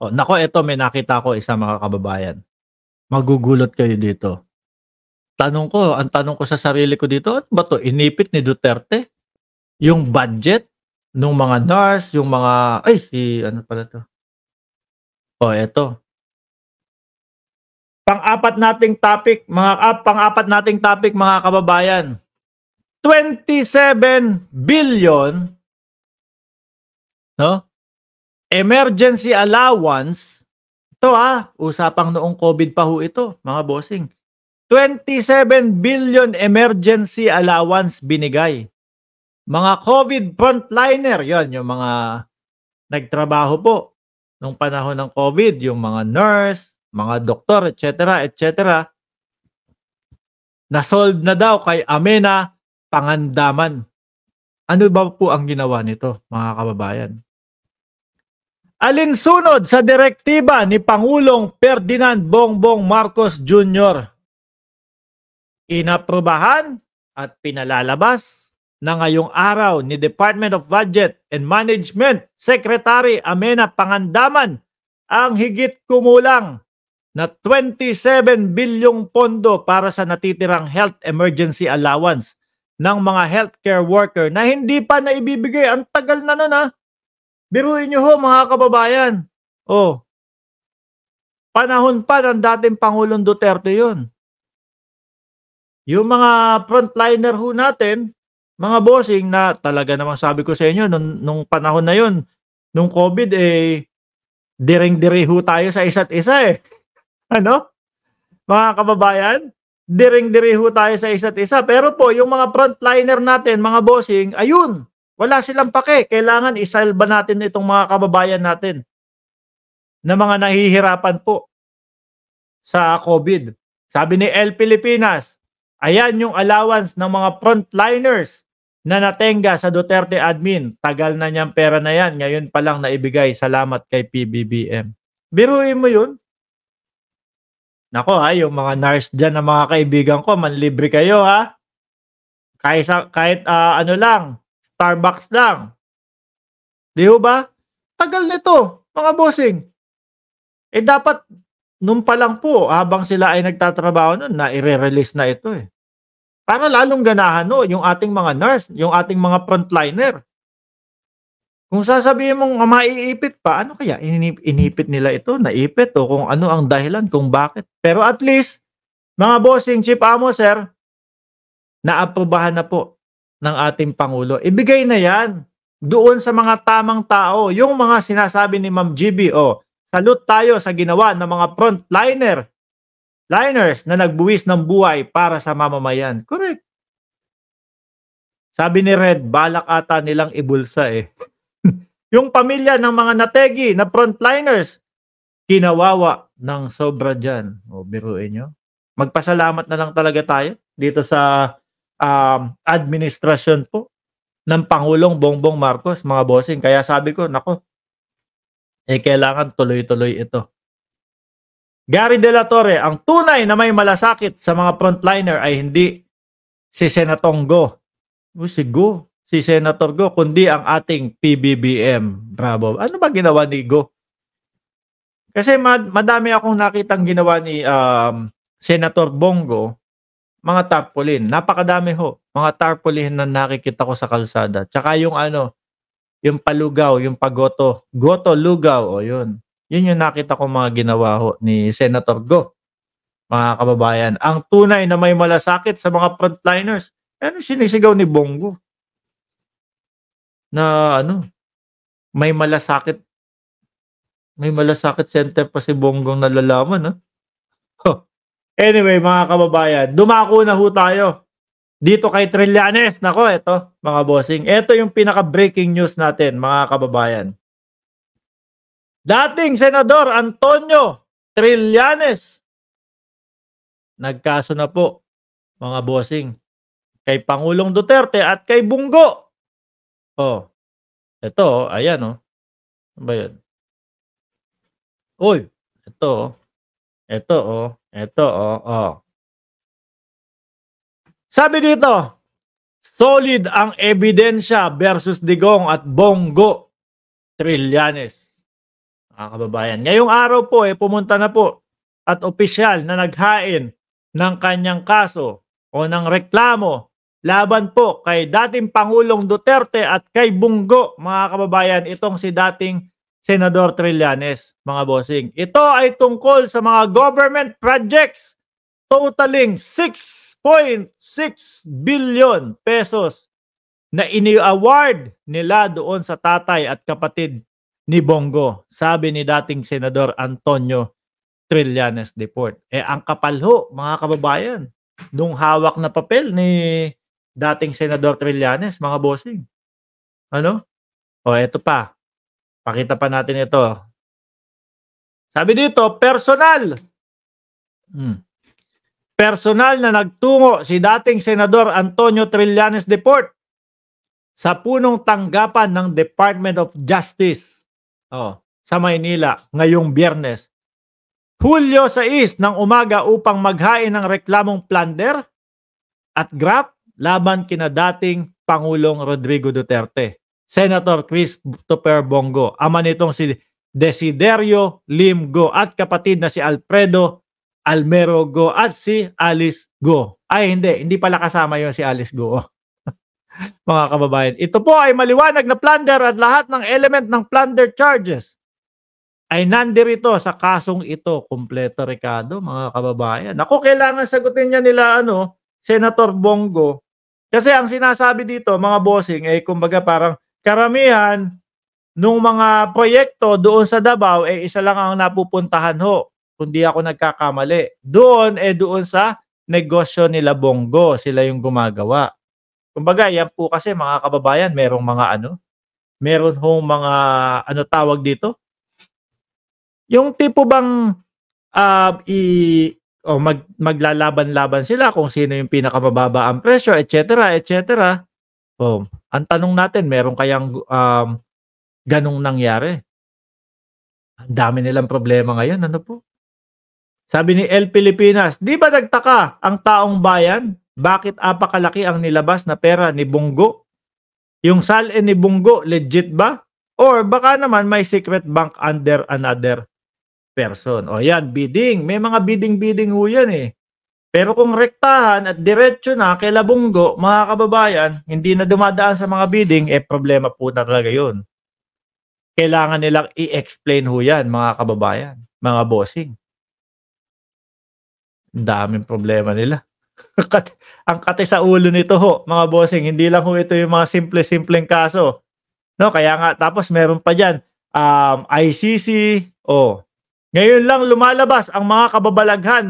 Oh, nako, eto may nakita ko isa mga kababayan. Magugulot kayo dito. Ang tanong ko sa sarili ko dito, ano ba 'to, inipit ni Duterte yung budget nung mga nurse, yung mga ay si ano pala 'to, oh eto. Pang-apat nating topic mga kababayan. 27 billion, no? Emergency allowance. Ito usapang noong COVID pa ho ito, mga bossing. 27 billion emergency allowance binigay. Mga COVID frontliner, yon yung mga nagtrabaho po nung panahon ng COVID, yung mga nurse, mga doktor, etc., etc. Na-solve na daw kay Amena Pangandaman. Ano ba po ang ginawa nito, mga kababayan? Alinsunod sa direktiba ni Pangulong Ferdinand Bongbong Marcos Jr. Inaprubahan at pinalalabas na ngayong araw ni Department of Budget and Management Secretary Amena Pangandaman ang higit kumulang na 27 bilyong pondo para sa natitirang health emergency allowance ng mga healthcare worker na hindi pa naibibigay. Ang tagal na nun Biruin nyo ho mga kababayan. Panahon pa ng dating Pangulong Duterte yun. Yung mga frontliner ho natin, mga bossing na talaga namang sabi ko sa inyo, nung panahon na yun, nung COVID, diring-diri ho tayo sa isa't isa Ano? Mga kababayan, diring-diri ho tayo sa isa't isa. Pero po, yung mga frontliner natin, mga bossing, ayun, wala silang pake. Kailangan isalba natin itong mga kababayan natin na mga nahihirapan po sa COVID. Sabi ni El Pilipinas, ayan yung allowance ng mga frontliners na natenga sa Duterte admin. Tagal na niyang pera na yan. Ngayon pa lang naibigay. Salamat kay PBBM. Biruin mo yun. Nako yung mga nurse dyan na mga kaibigan ko, manlibre kayo Kahit ano lang, Starbucks lang. Di ba? Tagal nito, mga bossing. Dapat, nung pa lang po, habang sila ay nagtatrabaho nun, na i-release na ito Para lalong ganahan yung ating mga nurse, yung ating mga frontliner. Kung sasabihin mong maiipit pa, ano kaya? Inipit nila ito, naipit o kung ano ang dahilan, kung bakit. Pero at least, mga bossing, Chief Amo, sir, naaprubahan na po ng ating Pangulo. Ibigay na yan doon sa mga tamang tao. Yung mga sinasabi ni Ma'am GB, salute tayo sa ginawa ng mga frontliners na nagbuwis ng buhay para sa mamamayan. Correct. Sabi ni Red, balak ata nilang ibulsa Yung pamilya ng mga nategi na frontliners, kinawawa ng sobra dyan. Biruin nyo. Magpasalamat na lang talaga tayo dito sa administrasyon po ng Pangulong Bongbong Marcos, mga bossing. Kaya sabi ko, nako, kailangan tuloy-tuloy ito. Gary De La Torre, ang tunay na may malasakit sa mga frontliner ay hindi si Senator Go. Si Senator Go, kundi ang ating PBBM. Bravo. Ano ba ginawa ni Go? Kasi madami akong nakitang ginawa ni Senator Bongo, mga tarpaulin. Napakadami ho. Mga tarpaulin na nakikita ko sa kalsada. Tsaka yung yung palugaw, yung pagoto. Goto, lugaw. Yun. Yun yung nakita ko mga ginawa ho ni Senator Go. Mga kababayan. Ang tunay na may malasakit sa mga frontliners. Sinisigaw ni Bongo? Na may malasakit. May malasakit center pa si Bonggong nalalaman Anyway, mga kababayan, dumako na ho tayo dito kay Trillanes. Nako, ito, mga bossing. Ito yung pinaka-breaking news natin, mga kababayan. Dating Senador Antonio Trillanes, nagkaso na po, mga bossing, kay Pangulong Duterte at kay Bungo. Ito, ayan Ano ba yun? Uy, ito Sabi dito, solid ang ebidensya versus Digong at Bongo Trillanes. mga kababayan. Ngayong araw po, pumunta na po at opisyal na naghain ng kanyang kaso o ng reklamo laban po kay dating Pangulong Duterte at kay Bongo, mga kababayan, itong si dating Senador Trillanes, mga bossing. Ito ay tungkol sa mga government projects totaling 6.6 billion pesos na ini-award nila doon sa tatay at kapatid ni Bongo, sabi ni dating Senador Antonio Trillanes Deport. Ang kapal ho, mga kababayan, nung hawak na papel ni dating Senador Trillanes, mga bossing. Ano? Eto pa. Pakita pa natin ito. Sabi dito, personal. Personal na nagtungo si dating Senador Antonio Trillanes Deport sa punong tanggapan ng Department of Justice sa Maynila ngayong Biyernes, Hulyo 6 ng umaga upang maghain ng reklamong plunder at graft laban kina dating Pangulong Rodrigo Duterte, Senator Christopher Bongo, ama nitong si Desiderio Lim Go at kapatid na si Alfredo Almero Go at si Alice Go. Ay hindi pala kasama yon si Alice Go. Mga kababayan, ito po ay maliwanag na plunder at lahat ng element ng plunder charges ay nandirito sa kasong ito. Kumpleto, Ricardo, mga kababayan. Ako, kailangan sagutin niya nila Senator Bongo. Kasi ang sinasabi dito, mga bossing, kumbaga parang karamihan nung mga proyekto doon sa Davao, isa lang ang napupuntahan ho. Kundi ako nagkakamali. Doon, doon sa negosyo nila Bongo. Sila yung gumagawa. Kumbaga, yan po kasi, mga kababayan, merong mga meron hong mga, tawag dito? Yung tipo bang maglalaban-laban sila kung sino yung pinakamababa ang presyo, etc., etc. Ang tanong natin, meron kayang ganong nangyari? Ang dami nilang problema ngayon, ano po? Sabi ni El Pilipinas, di ba nagtaka ang taong bayan? Bakit apakalaki ang nilabas na pera ni Bongo? Yung salin ni Bongo, legit ba? Or baka naman may secret bank under another person. Yan, bidding. May mga bidding-bidding ho yan Pero kung rektahan at diretso na kay Bongo, mga kababayan, hindi na dumadaan sa mga bidding, problema po na talaga yun. Kailangan nilang i-explain ho yan, mga kababayan, mga bossing. Ang daming problema nila. Ang kate sa ulo nito ho, mga bossing, hindi lang ho ito yung mga simple-simpleng kaso. Kaya nga, tapos meron pa dyan, ICC, ngayon lang lumalabas ang mga kababalaghan ng